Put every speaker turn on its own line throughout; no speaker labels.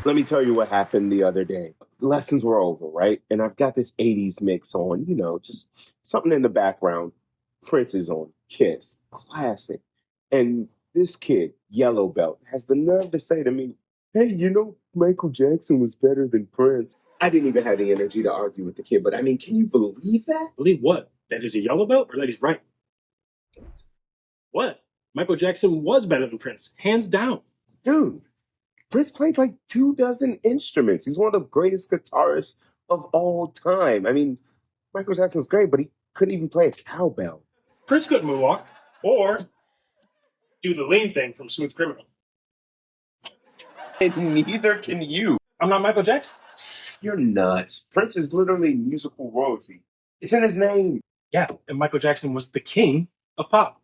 Let me tell you what happened the other day. Lessons were over, right? And I've got this 80s mix on, just something in the background. Prince is on, Kiss, classic. And this kid, Yellow Belt, has the nerve to say to me, hey, Michael Jackson was better than Prince. I didn't even have the energy to argue with the kid, but I mean, can you believe that?
Believe what? That he's a yellow belt or that he's right? What? Michael Jackson was better than Prince, hands down.
Dude, Prince played like 24 instruments. He's one of the greatest guitarists of all time. I mean, Michael Jackson's great, but he couldn't even play a cowbell.
Prince couldn't moonwalk or do the lean thing from Smooth Criminal.
And neither can you.
I'm not Michael Jackson.
You're nuts. Prince is literally musical royalty. It's in his name.
Yeah, and Michael Jackson was the king of pop.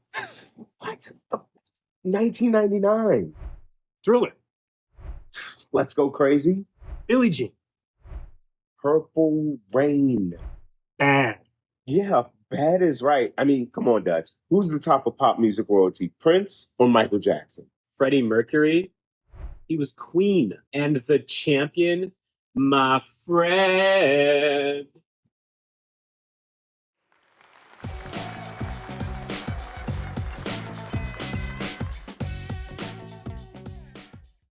What? 1999.
Thriller.
Let's Go Crazy.
Billie Jean.
Purple Rain.
Bad.
Yeah, bad is right. I mean, come on, Dutch. Who's the top of pop music royalty, Prince or Michael Jackson?
Freddie Mercury. He was Queen and the champion, my friend.